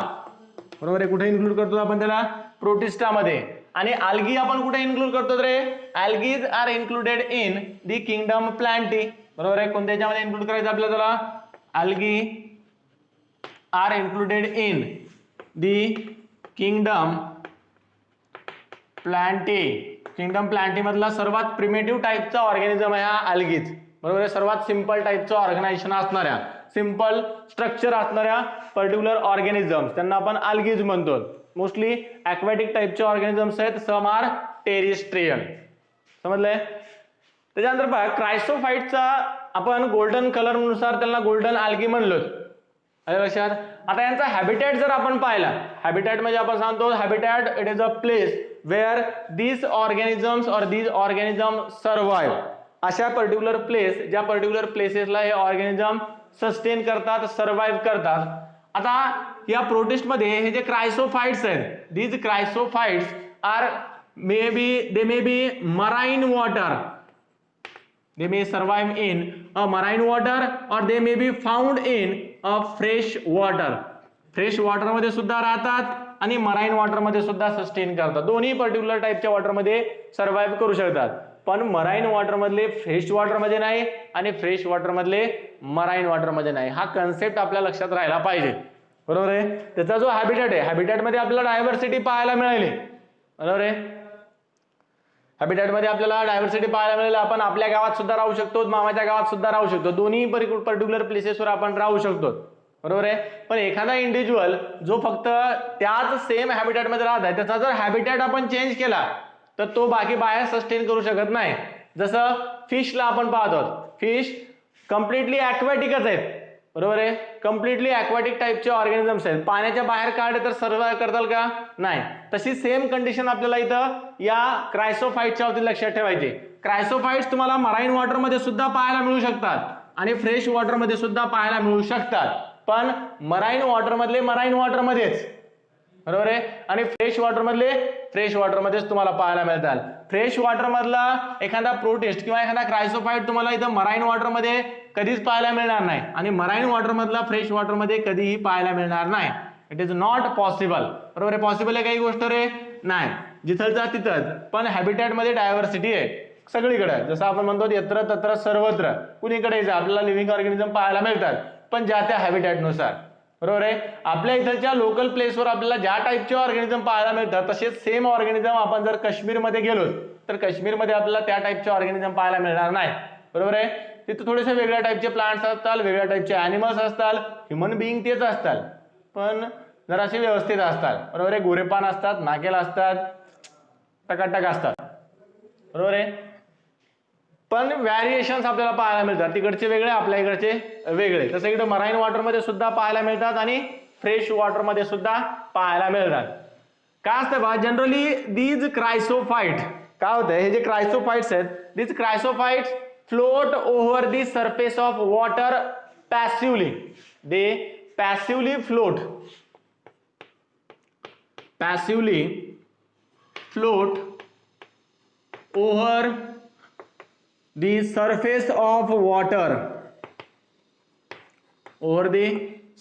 बरोबर आहे, कुठे इन्क्लूड करतो आपण त्याला? प्रोटिस्टा मध्ये. आणि algae आपण कुठे इन्क्लूड करतो रे? algae are included in the kingdom Plantae, बरोबर आहे, कोणत्या याच्यामध्ये इन्क्लूड करायचं आपल्याला त्याला? algae are included in the kingdom Plantae. Kingdom Plantae मधला सर्वात प्रिमेटिव्ह टाईपचा ऑर्गॅनिझम आहे हा algae, बरोबर आहे, सर्वात सिंपल टाईपचं ऑर्गनायझेशन असणाऱ्या, सिंपल स्ट्रक्चर असणाऱ्या पर्टिक्युलर ऑर्गॅनिझम्स त्यांना आपण algae म्हणतो. मोस्टली ॲक्वॅटिक टाईपचे ऑर्गॅनिझम्स आहेत, सम आर टेरिस्ट्रियल, समजलंय. त्याच्यानंतर बघा, क्रायसोफाइटचा आपण गोल्डन कलर नुसार त्यांना गोल्डन algae म्हणलो. लक्षात. आता यांचा हॅबिटॅट जर आपण पाहिला, हॅबिटॅट म्हणजे आपण सांगतो habitat it is a place where these organisms और दीज ऑर्गॅनिझम सर्वाइव्ह. अशा पर्टिक्युलर प्लेस, ज्या पर्टिक्युलर प्लेसेसला हे ऑर्गॅनिझम सस्टेन करतात, सर्वाइव्ह करतात. आता या प्रोटिस्ट मध्ये हे जे क्रायसोफाइट्स आहेत, these chrysophytes are they may be marine water, they may survive in a marine water or they may be found in a fresh water. Fresh water मध्ये सुद्धा राहतात आणि मराइन वॉटर मध्ये सुद्धा सस्टेन करतात, दोन्ही पर्टिक्युलर टाईपच्या वॉटर मध्ये सर्वाइव्ह करू शकतात. पण मराइन वॉटर मधले फ्रेश वॉटर मध्ये नाही आणि फ्रेश वॉटर मधले मराइन वॉटर मध्ये नाही, हा कन्सेप्ट आपल्या लक्षात राहायला पाहिजे, बरोबर आहे. त्याचा जो हॅबिटॅट आहे, हॅबिटॅट मध्ये आपल्याला डायव्हर्सिटी पाहायला मिळाली, बरोबर आहे, हॅबिटॅट मध्ये आपल्याला डायव्हर्सिटी पाहायला मिळेल. आपण आपल्या गावात सुद्धा राहू शकतो, मामाच्या गावात सुद्धा राहू शकतो, दोन्ही पर्टिक्युलर प्लेसेसवर आपण राहू शकतो, बरोबर आहे. पण एखादा इंडिव्हिज्युअल जो फक्त त्याच सेम हॅबिटॅट मध्ये राहत आहे, त्याचा जर हॅबिटॅट आपण चेंज केला तर तो बाकी बाहेर सस्टेन करू शकत नाही. जसं फिशला आपण पाहतो, फिश कम्प्लिटली ॲक्वॅटिकच आहेत, बरोबर आहे, कम्प्लिटली ॲक्वॅटिक टाईपचे ऑर्गॅनिझम्स आहेत, पाण्याच्या बाहेर काढले तर सर्वाइव्ह करताल का? नाही. तशी सेम कंडिशन आपल्याला इथं या क्रायसोफाइटच्या बाबतीत लक्षात ठेवायची. क्रायसोफाइट्स तुम्हाला मराइन वॉटर मध्ये सुद्धा पाहायला मिळू शकतात आणि फ्रेश वॉटर मध्ये सुद्धा पाहायला मिळू शकतात, पण मराइन वॉटर मधले मराइन वॉटर मध्येच, बरोबर आहे, आणि फ्रेश वॉटर मधले फ्रेश वॉटर मध्येच तुम्हाला पाहायला मिळतात. फ्रेश वॉटर मधला एखादा प्रोटिस्ट किंवा एखादा क्रायसोफाइट तुम्हाला इथं मराइन वॉटर मध्ये कधीच पाहायला मिळणार नाही आणि मराइन वॉटर मधला फ्रेश वॉटर मध्ये कधीही पाहायला मिळणार नाही. इट इज नॉट पॉसिबल, बरोबर आहे. पॉसिबल आहे काही गोष्ट रे? नाही, जिथलचा तिथंच. पण हॅबिटॅट मध्ये डायव्हर्सिटी आहे सगळीकडे, जसं आपण म्हणतो यत्र तत्र सर्वत्र, कुणीकडे आपल्याला लिव्हिंग ऑर्गॅनिझम पाहायला मिळतात, पण ज्या त्या हॅबिटॅट नुसार, बरोबर आहे. आपल्या इथलच्या लोकल प्लेसवर आपल्याला ज्या टाईपचे ऑर्गॅनिझम पाहायला मिळतात तसेच सेम ऑर्गॅनिझम आपण जर काश्मीरमध्ये गेलो तर काश्मीरमध्ये आपल्याला त्या टाईपचे ऑर्गॅनिझम पाहायला मिळणार नाही, बरोबर आहे. तिथे थोडेसे वेगळ्या टाईपचे प्लांट्स असतात, वेगळ्या टाईपचे ॲनिमल्स असतात, ह्युमन बिईंग तेच असतात, पण जरासे व्यवस्थित असतात, बरोबर आहे. गोरेपान असतात, नाकेल असतात, टकाटक असतात, बरोबर आहे. पण व्हॅरिएशन्स आपल्याला पाहायला मिळतात, तिकडचे वेगळे आपल्या इकडचे वेगळे. तसं इकडे मराईन वॉटरमध्ये सुद्धा पाहायला मिळतात आणि फ्रेश वॉटरमध्ये सुद्धा पाहायला मिळतात. काय असतं बा, जनरली दीज क्रायसोफाइट, काय होतं हे जे क्रायसोफाइट्स आहेत, these chrysophytes float over the surface of water passively. They passively float, passively float over the surface of water, over the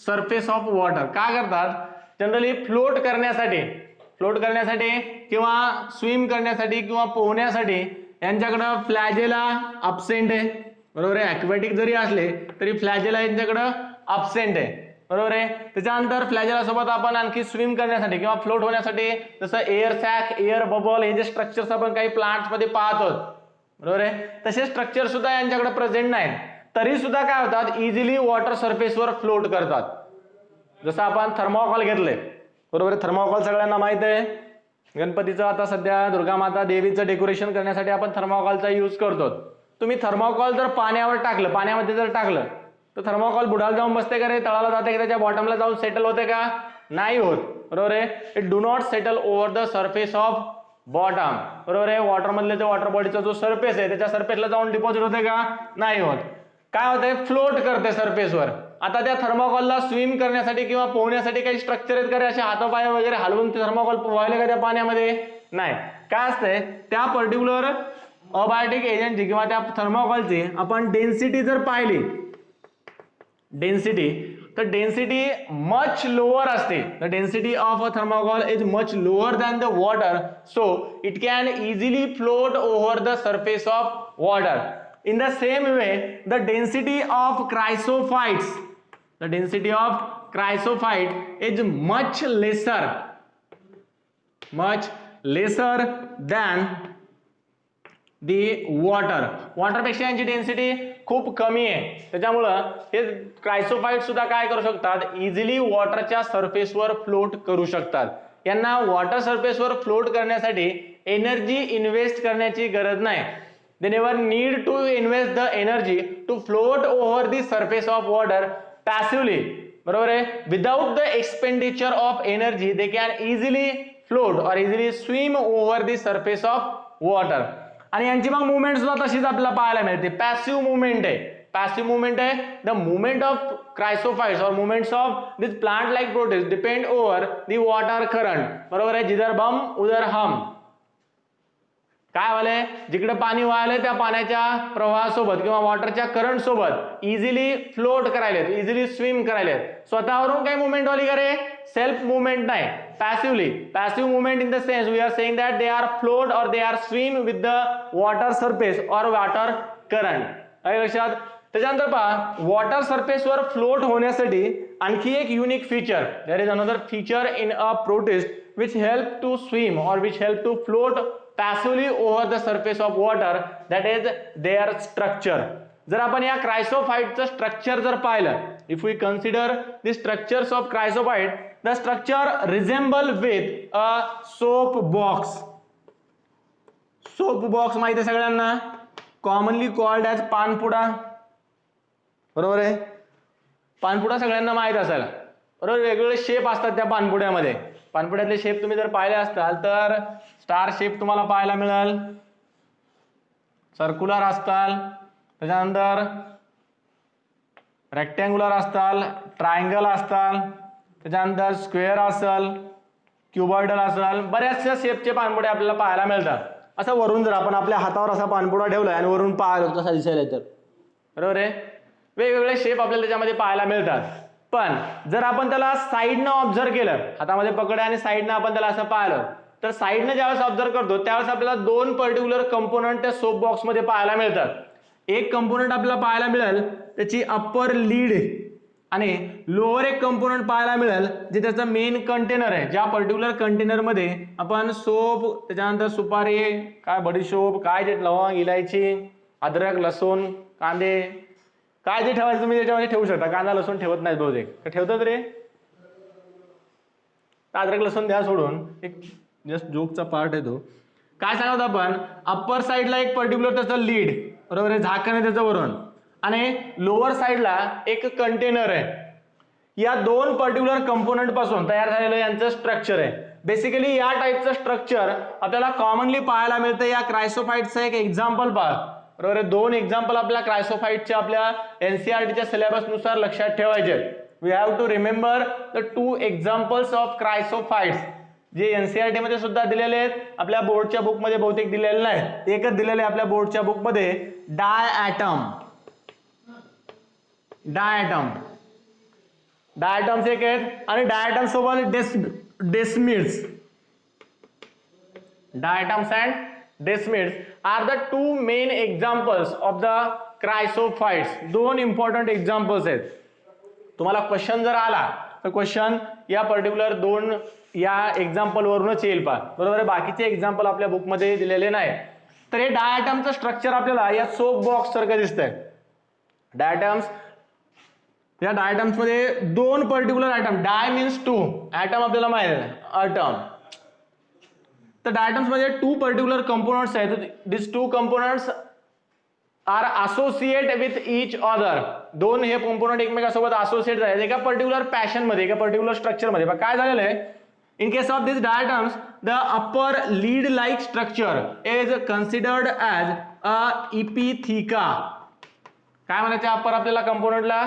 surface of water. काय करतात जनरली फ्लोट करण्यासाठी किंवा स्विम करण्यासाठी किंवा पोहण्यासाठी यांच्याकडं फ्लॅजेला अब्सेंट आहे, बरोबर आहे. ॲक्वेटिक जरी असले तरी फ्लॅजेला यांच्याकडं अब्सेंट आहे, बरोबर आहे. त्याच्यानंतर फ्लॅजेला सोबत आपण आणखी स्विम करण्यासाठी किंवा फ्लोट होण्यासाठी जसं एअर सॅक, एअर बबल, हे जे स्ट्रक्चर्स आपण काही प्लांट्स मध्ये पाहतो, बरोबर आहे, तसे स्ट्रक्चर सुद्धा यांच्याकडे प्रेझेंट नाहीत, तरी सुद्धा काय होतात, इझिली वॉटर सरफेसवर फ्लोट करतात. जसं आपण थर्मोकॉल घेतले, बरोबर आहे. थर्मोकॉल सगळ्यांना माहित आहे, गणपतीचं आता सध्या दुर्गा माता देवीचं डेकोरेशन करण्यासाठी आपण थर्मोकॉलचा यूज करतो. तुम्ही थर्मोकॉल जर पाण्यावर टाकलं, पाण्यामध्ये जर टाकलं तर थर्मोकॉल बुडाला जाऊन बसते का रे, तळाला जाते का, त्याच्या बॉटमला जाऊन सेटल होते का, नाही होत, बरोबर आहे. It do not settle over the surface of bottom, बरोबर आहे. वॉटर मधले ते वॉटर बॉडीचा जो सरफेस आहे त्याच्या सरफेसला जाऊन डिपॉझिट होते का, नाही होत. काय होते, फ्लोट करते सरफेसवर. आता त्या थर्मोकॉलला स्विम करण्यासाठी किंवा पोहण्यासाठी काही स्ट्रक्चर आहेत का, असे हातपाय वगैरे हलवून ते थर्मोकॉल पोहायला का त्या पाण्यामध्ये, नाही. काय असते, त्या पर्टिक्युलर अबायोटिक एजंटची किंवा त्या थर्मोकॉलची आपण डेन्सिटी जर पाहिली, डेन्सिटी, तर डेन्सिटी मच लोअर असते. The density of a thermocol is much lower than the water, so it can easily float over the surface of water. In the same way, the density of chrysophytes, the density of chrysophyte is much lesser than the water. Water पेक्षा यांची density खूप कमी आहे, त्याच्यामुळं हे क्रायसोफाइट सुद्धा काय करू शकतात, इझिली वॉटरच्या सरफेसवर फ्लोट करू शकतात. यांना वॉटर सरफेसवर फ्लोट करण्यासाठी एनर्जी इन्व्हेस्ट करण्याची गरज नाही. They never need to invest the energy to float over the surface of water passively, बरोबर आहे. Without the expenditure of energy, they can easily float or easily swim over the surface of water. आणि यांची मग movement सुद्धा तशीच आपल्याला पाहायला मिळते, पॅसिव्ह मुवमेंट आहे. पॅसिव्ह मुवमेंट आहे. द मुवमेंट ऑफ क्रायसोफाइट्स और movements of this plant like protist depend over the water current, बरोबर आहे. जिधर बम उधर हम. काय वाले, जिकडे पाणी वाहलंय त्या पाण्याच्या प्रवाहासोबत किंवा वॉटरच्या करंट सोबत इझिली फ्लोट करायलेत, इझिली स्विम करायलेत. स्वतःवरून काही मुवमेंट वाली करे, सेल्फ मुवमेंट नाही, passively. Passive movement in the sense we are saying that they are float or they are swim with the water surface or water current. आहे लक्षात. त्याच्यानंतर पहा, वॉटर सरफेसवर फ्लोट होण्यासाठी आणखी एक unique feature, there is another feature in a protist which help to swim or which help to float passively over the surface of water, that is their structure. जर आपण या क्रायसोफाइटचं स्ट्रक्चर जर पाहिलं, if we consider the structures of chrysophyte, the structure resemble with a soap box. soap box माहिती आहे सगळ्यांना, commonly called as पानपुडा, बरोबर आहे. पानपुडा सगळ्यांना माहित असेल, बरोबर. वेगवेगळे शेप असतात त्या पानपुड्यामध्ये. पानपुड्यातले शेप तुम्ही जर पाहिले असताल तर स्टार शेप तुम्हाला पाहायला मिळेल, सर्क्युलर असताल, त्याच्यानंतर रेक्टँग्युलर असताल, ट्रायंगल असताल, त्याच्यानंतर स्क्वेअर असेल, क्युबॉइडल असेल, बऱ्याचशा शेपचे पानपुडे आपल्याला पाहायला मिळतात. असं वरून जर आपण आपल्या हातावर असा पानपुडा ठेवला आणि वरून पाहिलं कसा दिसायला तर, बरोबर आहे. वेगवेगळे शेप आपल्याला त्याच्यामध्ये पाहायला मिळतात. पण जर आपण त्याला साईडनं ऑब्झर्व केलं, हातामध्ये पकडे आणि साईडनं आपण त्याला असं पाहिलं, तर साईडनं ज्यावेळेस ऑब्झर्व करतो त्यावेळेस आपल्याला दोन पर्टिक्युलर कंपोनंट त्या सोप बॉक्स मध्ये पाहायला मिळतात. एक कंपोनंट आपल्याला पाहायला मिळेल त्याची अप्पर लीड आणि लोअर एक कंपोनंट पाहायला मिळेल जे त्याचा मेन कंटेनर आहे. ज्या पर्टिक्युलर कंटेनर मध्ये आपण सोप, त्याच्यानंतर सुपारी, काय बडीशोप, काय जे लवंग, इलायची, अद्रक, लसूण, कांदे, काय जे ठेवायचं तुम्ही त्याच्यामध्ये ठेवू शकता. कांदा लसूण ठेवत नाही बहुतेक, ठेवतात रे. अद्रक लसूण द्या सोडून, एक जस्ट जोकचा पार्ट आहे तो. काय सांगत आपण, अप्पर साईडला एक पर्टिक्युलर त्याचं लीड बरोबर आहे, झाकण आहे त्याचं वरून, आणि लोअर साईडला एक कंटेनर आहे. या दोन पर्टिक्युलर कंपोनंट पासून तयार झालेलं यांचं स्ट्रक्चर आहे. बेसिकली या टाईपचं स्ट्रक्चर आपल्याला कॉमनली पाहायला मिळतं. या क्रायसोफाइटचं एक एक्झाम्पल पहा. बरोबर आहे, दोन एक्झाम्पल आपल्या क्रायसोफाइटच्या आपल्या एनसीईआरटीच्या सिलेबस नुसार लक्षात ठेवायचे. We have to remember the 2 examples of chrysophytes, जे एनसीईआरटी मध्ये सुद्धा दिलेले आहेत, आपल्या बोर्डच्या बुक मध्ये बहुतेक दिलेले नाही, एकच दिलेले आपल्या बोर्डच्या बुक मध्ये. डायॲटम डायॲटम्स एक आहेत, आणि डायॲटम सोबत desmids. Diatoms and desmids are the 2 main examples of the chrysophytes. दोन इम्पॉर्टंट एक्झाम्पल्स आहेत. तुम्हाला क्वेश्चन जर आला तर क्वेश्चन या पर्टिक्युलर दोन या एक्झाम्पल वरूनच येईल पहा. बरोबर आहे, बाकीचे एक्झाम्पल आपल्या बुक मध्ये दिलेले नाही. तर हे डायॲटमचं स्ट्रक्चर आपल्याला या सोप बॉक्स सारखं दिसतंय. डायॲटम्स, या डायॲटम्स मध्ये दोन पर्टिक्युलर ॲटम, डाय मीन्स 2, ॲटम आपल्याला माहिती आहे ॲटम. तर डायॲटम्स मध्ये 2 पर्टिक्युलर कंपोनंट्स आहेत. This 2 components are associate with each other. दोन हे कंपोनंट एकमेकांसोबत असोसिएट आहेत एका पर्टिक्युलर पॅशन मध्ये, एका पर्टिक्युलर स्ट्रक्चर मध्ये. काय झालेलं आहे, in case of these diatoms the upper lead like structure is considered as a epitheca. काय म्हणायचं अप्पर आपल्याला कंपोनंटला,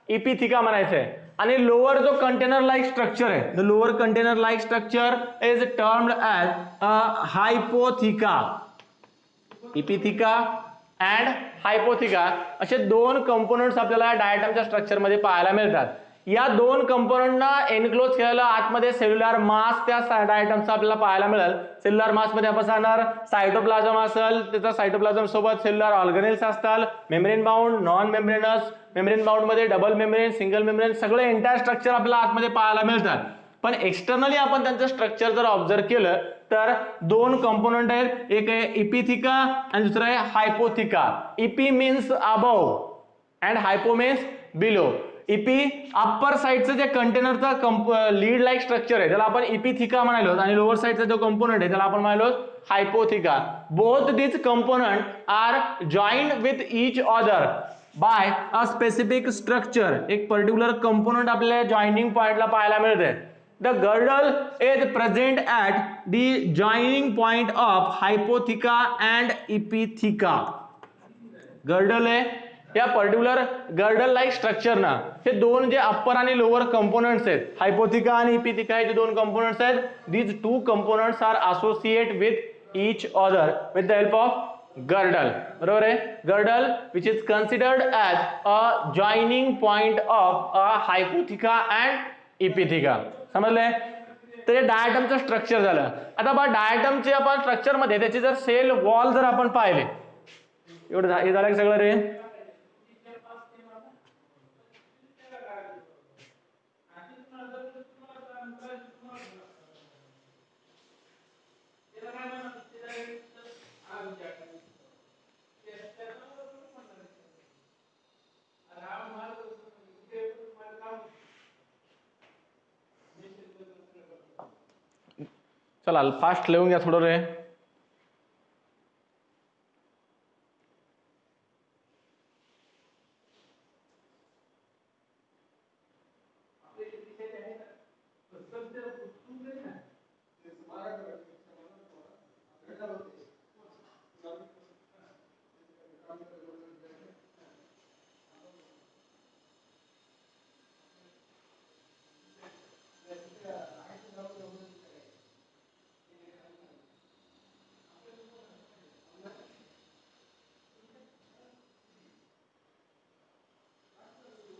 इपिथिका म्हणायचंय. आणि लोअर जो कंटेनर लाईक स्ट्रक्चर आहे, the lower container like structure is termed as a hypotheca. Epitheca and hypotheca असे दोन components आपल्याला डायॲटमच्या स्ट्रक्चर मध्ये पाहायला मिळतात. या दोन कंपोनंटना एनक्लोज केलेलं आतमध्ये सेल्युलर मास त्या डायॲटमचा आपल्याला पाहायला मिळेल. सेल्युलर मास मध्ये आपण सांगणार सायटोप्लाझम असेल, त्याचा सायटोप्लाझम सोबत सेल्युलर ऑर्गनेल्स असतात, membrane bound, non membranes, membrane bound मध्ये डबल मेम्ब्रेन, सिंगल मेम्ब्रेन, सगळे एंटायर स्ट्रक्चर आपल्याला आतमध्ये पाहायला मिळतात. पण एक्सटर्नली आपण त्यांचं स्ट्रक्चर जर ऑब्झर्व केलं तर दोन कंपोनंट आहेत, एक आहे इपिथिका आणि दुसरं आहे hypotheca. Epi means above and hypo means below. Epi upper साइडचं जे कंटेनरचा लीड लाईक स्ट्रक्चर आहे त्याला आपण इपिथिका म्हणालो, आणि लोअर साइडचा जो कंपोनंट आहे त्याला आपण म्हणालो hypotheca. Both this component are joined with each other by a specific structure. एक पर्टिक्युलर कंपोनंट आपल्याला जॉइनिंग पॉइंटला पाहायला मिळते. The girdle is present at the joining point of hypotheca and epitheca. girdle आहे, या पर्टिक्युलर गर्डल लाईक स्ट्रक्चर ना हे दोन जे अप्पर आणि लोअर कंपोनंट्स आहेत, हायपोथिका आणि इपिथिका हे जे दोन कंपोनंट्स आहेत, these 2 components are associate with each other with the help of girdle. बरोबर आहे, girdle which is considered as a joining point of a hypotheca and epitheca. समजलंय. तर हे डायॲटमचं स्ट्रक्चर झालं. आता बघा डायॲटमचे आपण स्ट्रक्चर मध्ये त्याचे जर सेल वॉल जर आपण पाहिले, एवढं हे झालं की सगळं रे. चला फास्ट लिहून घ्या थोडं रे.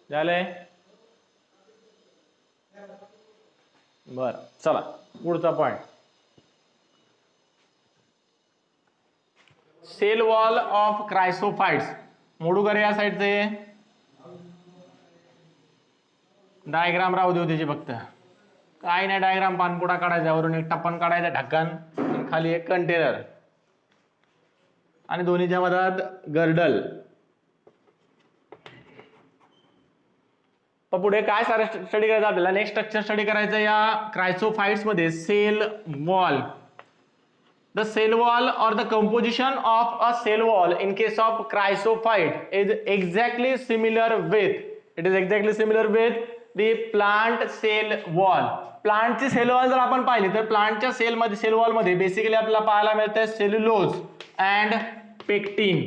झालंय. बर चला पुढचा पॉइंट, सेल वॉल ऑफ क्रायसोफाइट्स. मोडू करे या साईडचे डायग्राम राहू देऊ त्याची, फक्त काय नाही डायग्राम पानपुडा काढायचा, वरून एक टप्पन काढायचा ढक्कन, खाली एक कंटेनर आणि दोन्हीच्या मधात गर्डल. पुढे काय सारं स्टडी करायचं आपल्याला, नेक्स्ट स्ट्रक्चर स्टडी करायचं या क्रायसोफाइट्स मध्ये, cell wall. The cell wall or the composition of a cell wall in case of chrysophyte is exactly similar with the plant cell wall. प्लांटची सेल वॉल जर आपण पाहिली तर प्लांटच्या सेल वॉल मध्ये बेसिकली आपल्याला पाहायला मिळते सेल्युलोज अँड पेक्टिन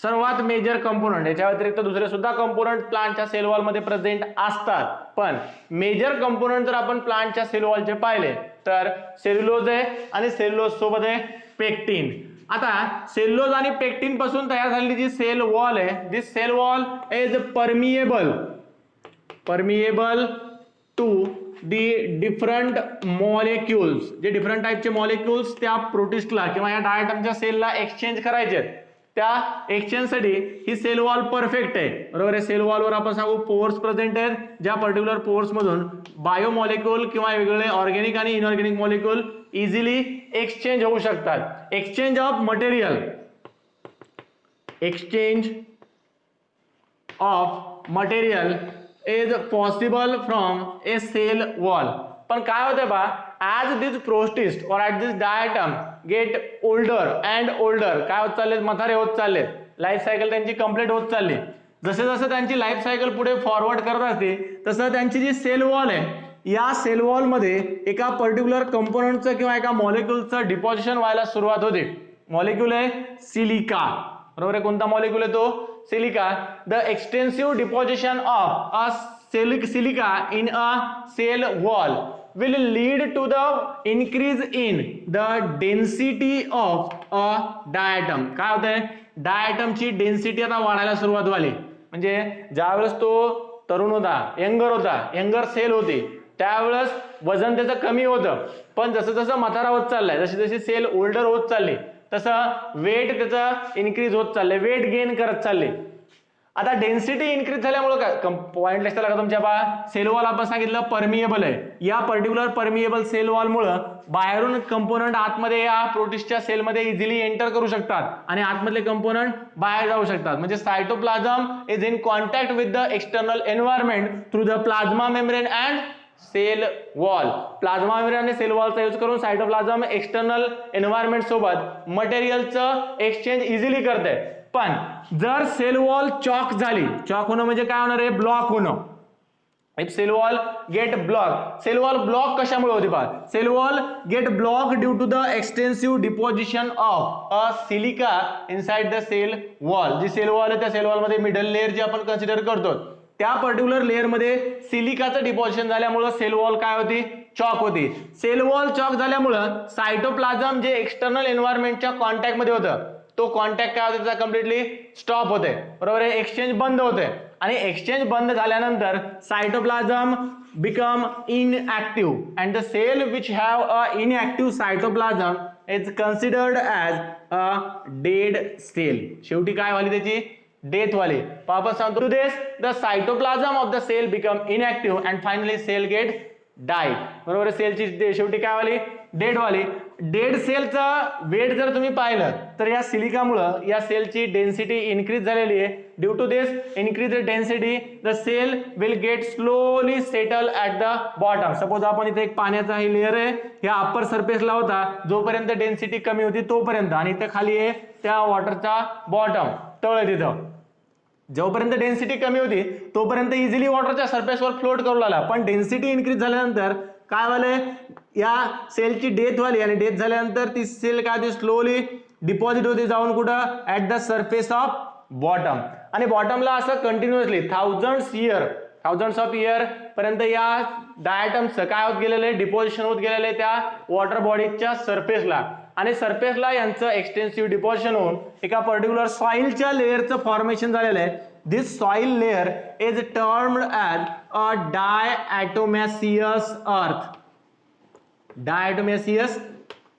सर्वात मेजर कंपोनंट. याच्या व्यतिरिक्त दुसरे सुद्धा कंपोनंट प्लांटच्या सेल वॉल मध्ये प्रेझेंट असतात, पण मेजर कंपोनंट जर आपण प्लांटच्या सेल वॉलचे पाहिले तर सेल्युलोज आहे आणि सेल्युलोज सोबत आहे पेक्टिन. आता सेल्युलोज आणि पेक्टिन पासून तयार झालेली जी सेल वॉल आहे, this cell wall is permeable to the different molecules. जे डिफरंट टाइपचे मॉलिक्युल्स त्या प्रोटिस्टला किंवा या डायटमच्या सेलला एक्सचेंज करायचे आहेत, त्या एक्सचेंज साठी ही सेल वॉल परफेक्ट आहे. बरोबर आहे. सेल वॉलवर आपण सांगू पोर्स प्रेझेंट आहेत, ज्या पर्टिक्युलर पोर्स मधून बायोमॉलिक्युल किंवा वेगवेगळे ऑर्गॅनिक आणि इनऑर्गॅनिक मॉलिक्युल इझिली एक्सचेंज होऊ शकतात. Exchange of material is possible from a cell wall. पण काय होते बा, as this protist or at this diatom get older and older, काय होत चाललेत, म्हातारे होत चाललेत, लाईफ सायकल त्यांची कंप्लीट होत चालली. जसे जसे त्यांची लाईफ सायकल पुढे फॉरवर्ड करत असते तसं त्यांची जी सेल वॉल आहे, या सेल वॉल मध्ये एका पर्टिक्युलर कंपोनंटचं किंवा एका मॉलिक्युलचं डिपॉझिशन व्हायला सुरुवात होते. मॉलिक्युल आहे सिलिका. बरोबर आहे. कोणता मॉलिक्युल आहे तो? Silica. The extensive deposition of a silica in a cell wall will lead to the increase in the density of a diatom. काय होतंय, डायटमची डेन्सिटी आता वाढायला सुरुवात झाली. म्हणजे ज्यावेळेस तो तरुण होता, यंगर सेल होती, त्यावेळेस वजन त्याचं कमी होतं, पण जसं जसं म्हातारा होत चाललाय, जशी जशी सेल ओल्डर होत चालली तसं वेट त्याचं इन्क्रीज होत चाललंय, वेट गेन करत चालले. आता डेन्सिटी इन्क्रीज झाल्यामुळे काय पॉइंट लक्षात आला तुमच्या बा, सेल वॉल आपण सांगितलं परमिएबल आहे. या पर्टिक्युलर परमिएबल सेल वॉल मुळे बाहेरून कंपोनंट आतमध्ये या प्रोटिस्टच्या सेलमध्ये इझिली एंटर करू शकतात आणि आतमधले कंपोनंट बाहेर जाऊ शकतात. म्हणजे cytoplasm is in contact with the external environment through the plasma membrane and cell wall. Plasma membrane आणि सेल वॉलचा यूज करून सायटोप्लाझम एक्सटर्नल एन्व्हायरमेंट सोबत मटेरियलचं एक्सचेंज इझिली करते. पण जर सेल वॉल चॉक झाली, चॉक होणं म्हणजे काय होणार आहे, ब्लॉक होणं. If cell wall get block, cell wall block कशामुळे होते पहा, cell wall get block due to the extensive deposition of a silica inside the cell wall. जी सेल वॉल आहे त्या सेल वॉल मध्ये मिडल लेअर जी आपण कन्सिडर करतो, त्या पर्टिक्युलर लेअर मध्ये सिलिकाचं डिपॉझिशन झाल्यामुळे सेल वॉल काय होती, चॉक होती. सेल वॉल चॉक झाल्यामुळे सायटोप्लाझम जे एक्सटर्नल एन्व्हायरमेंटच्या कॉन्टॅक्ट मध्ये होतं, तो कॉन्टॅक्ट काय होते, कम्प्लिटली स्टॉप होते. बरोबर आहे. एक्सचेंज बंद होते आणि एक्सचेंज बंद झाल्यानंतर cytoplasm become inactive and the cell which have a inactive cytoplasm is considered as a dead cell. शेवटी काय व्हाली त्याची, डेथ वाली. आपण सांगतो to this the cytoplasm of the cell become inactive and finally cell get died. बरोबर आहे. सेलची शेवटी काय वाली, डेड वाली. डेड सेलचा वेट जर तुम्ही पाहिलं तर या सिलिकामुळं या सेलची डेन्सिटी इन्क्रीज झालेली आहे. Due to this increase density the cell will get slowly settle at the bottom. Suppose आपण इथे एक पाण्याचा ही लेअर आहे, या अप्पर सरफेसला होता, जोपर्यंत डेन्सिटी कमी होती तोपर्यंत, आणि इथे खाली आहे त्या वॉटरचा बॉटम, तळ आहे तिथं. जोपर्यंत डेन्सिटी कमी होती तोपर्यंत इझिली वॉटरच्या सरफेसवर फ्लोट करू लागला, पण डेन्सिटी इन्क्रीज झाल्यानंतर काय झालंय, या सेलची डेथ व्हाली आणि डेथ झाल्यानंतर ती सेल काय होती, स्लोली डिपॉझिट होते जाऊन कुठं, at the surface of bottom. आणि बॉटमला असं कंटिन्युअसली थाउजंड्स ऑफ इयर पर्यंत या डायटम्सचं काय होत गेलेलं आहे, डिपॉझिशन होत गेलेलं आहे त्या वॉटर बॉडीच्या सरफेसला. आणि सरफेसला यांचं एक्सटेन्सिव्ह डिपॉझिशन होऊन एका पर्टिक्युलर सॉइलच्या लेअरचं फॉर्मेशन झालेलं आहे. This soil layer is termed as a diatomaceous earth. Diatomaceous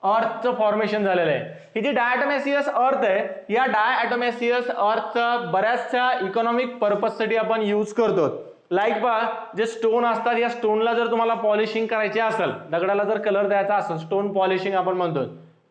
अर्थचं formation झालेलं आहे. ही जी डायॲटोमॅसियस अर्थ आहे, या डायॲटोमॅसियस अर्थचा बऱ्याचशा इकॉनॉमिक पर्पजसाठी आपण यूज करतो. लाईक पहा, जे स्टोन असतात, या स्टोनला जर तुम्हाला पॉलिशिंग करायची असेल, दगडाला जर कलर द्यायचा असेल, स्टोन पॉलिशिंग आपण म्हणतो.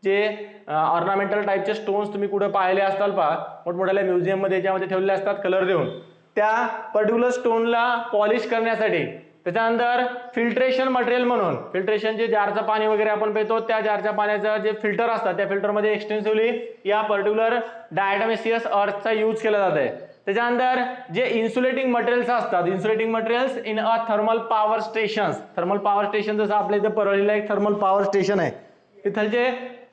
जे ऑर्नामेंटल टाईपचे स्टोन्स तुम्ही कुठे पाहिले असताल पहा, मोठमोठ्या म्युझियम मध्ये याच्यामध्ये ठेवलेले असतात कलर देऊन, त्या पर्टिक्युलर स्टोनला पॉलिश करण्यासाठी त्याच्यानंतर फिल्ट्रेशन मटेरियल म्हणून, फिल्ट्रेशन जे जारचं पाणी वगैरे आपण पितो त्या जारच्या पाण्याचं जे फिल्टर असतात त्या फिल्टरमध्ये एक्सटेन्सिव्हली या पर्टिक्युलर डायटोमेसियस अर्थचा यूज केला जात आहे. त्याच्यानंतर जे इन्सुलेटिंग मटेरियल्स असतात, insulating materials in a thermal power station, thermal power station जसं आपल्या इथे परळीला एक थर्मल पॉवर स्टेशन आहे, तिथलचे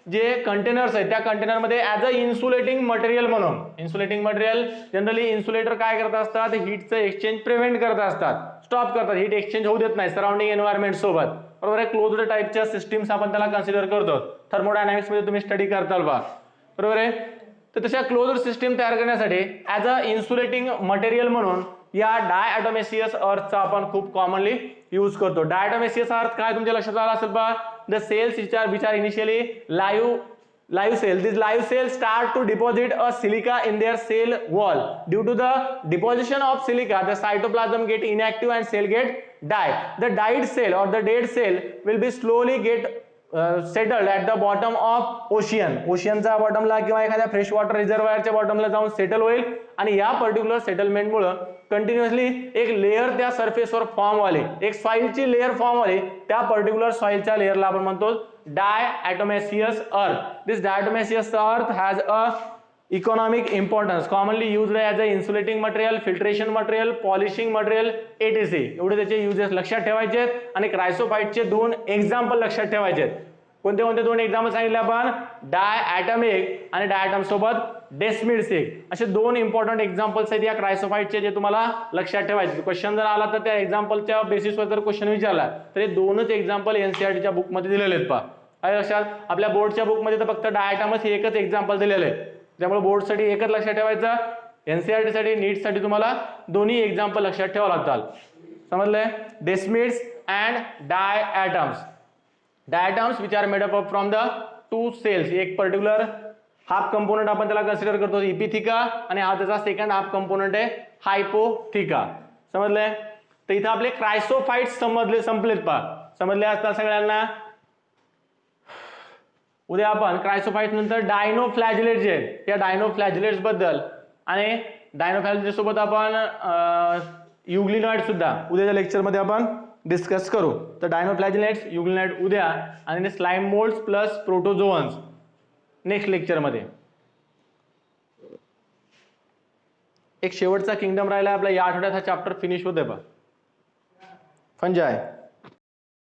जे कंटेनर्स आहेत त्या कंटेनरमध्ये ॲज अ इन्सुलेटिंग मटेरियल म्हणून, इन्सुलेटिंग मटेरियल जनरली इन्सुलेटर काय करत असतात, हीटचं एक्सचेंज प्रिव्हेंट करत असतात, स्टॉप करतात, हीट एक्सचेंज होऊ देत नाही सराउंडिंग एन्व्हायरमेंट सोबत, बरोबर आहे. क्लोज्ड टाईपच्या सिस्टीम्स आपण त्याला कन्सिडर करतो, थर्मोडायनामिक्स मध्ये तुम्ही स्टडी करताल बा, बरोबर आहे. तर तशा क्लोज्ड सिस्टीम तयार करण्यासाठी ॲज अ इन्सुलेटिंग मटेरियल म्हणून या डायटोमेसियस अर्थचा आपण खूप कॉमनली यूज करतो. डायटोमेसियस अर्थ काय तुमच्या लक्षात आला असेल बा, the cells which are initially live cells, these live cells start to deposit a silica in their cell wall. Due to the deposition of silica, the cytoplasm get inactive and cell get die. The died cell or the dead cell will be slowly get settled at the bottom of ocean. ओशियनच्या बॉटमला किंवा एखाद्या fresh water रिझर्वायरच्या बॉटमला जाऊन settle होईल आणि या particular सेटलमेंटमुळे continuously एक layer त्या सरफेसवर form volley, एक सॉइलची लेअर फॉर्म व्हाली, त्या पर्टिक्युलर सॉइलच्या लेअरला आपण म्हणतो diatomaceous earth. This diatomaceous earth has a economic importance, commonly used as a insulating material, filtration material, polishing material, etc. एवढे त्याचे युजेस लक्षात ठेवायचे आहेत. आणि क्रायसोफाइटचे दोन एक्झाम्पल लक्षात ठेवायचे आहेत. कोणते कोणते दोन एक्झाम्पल सांगितले आपण, डायटॉमिक आणि डायटॉम सोबत डेस्मिड्स एक, असे दोन इम्पॉर्टंट एक्झाम्पल्स आहेत या क्रायसोफाइटचे जे तुम्हाला लक्षात ठेवायचे. क्वेश्चन जर आला तर त्या एक्झाम्पलच्या बेसिसवर जर क्वेश्चन विचारला तर हे दोनच एक्झाम्पल एनसीईआरटीच्या बुकमध्ये दिलेले आहेत. पहा लक्षात, आपल्या बोर्डच्या बुकमध्ये तर फक्त डायटॉमच हे एकच एक्झाम्पल दिलेले आहे, त्यामुळे बोर्डसाठी एकच लक्षात ठेवायचं, एनसीईआरटी साठी नीटसाठी तुम्हाला दोन्ही एक्झाम्पल लक्षात ठेवावं लागतात. समजलंय. Desmids and diatoms, diatoms which are made up from the two cells, एक पर्टिक्युलर हाफ कंपोनंट आपण त्याला कन्सिडर करतो इपिथिका आणि हा त्याचा सेकंड हाफ कंपोनंट आहे हायपोथिका. समजलंय. तर इथं आपले क्रायसोफाइट्स संपलेत पहा, समजले असतात सगळ्यांना. उद्या आपण क्रायसोफाइट नंतर डायनोफ्लॅजिलेट जे आहेत या डायनोफ्लॅजिलेट्स बद्दल आणि डायनोफ्लॅजिलेट सोबत आपण युग्लिनॉइड सुद्धा उद्याच्या लेक्चरमध्ये आपण डिस्कस करू. तर डायनोफ्लॅजिलेट्स, युग्लिनॉइड उद्या आणि स्लाइम मोल्ड्स प्लस प्रोटोझोअन्स नेक्स्ट लेक्चरमध्ये. एक शेवटचा किंगडम राहिला आपला या आठवड्यात, हा चॅप्टर फिनिश होतोय पहा, फंजाय.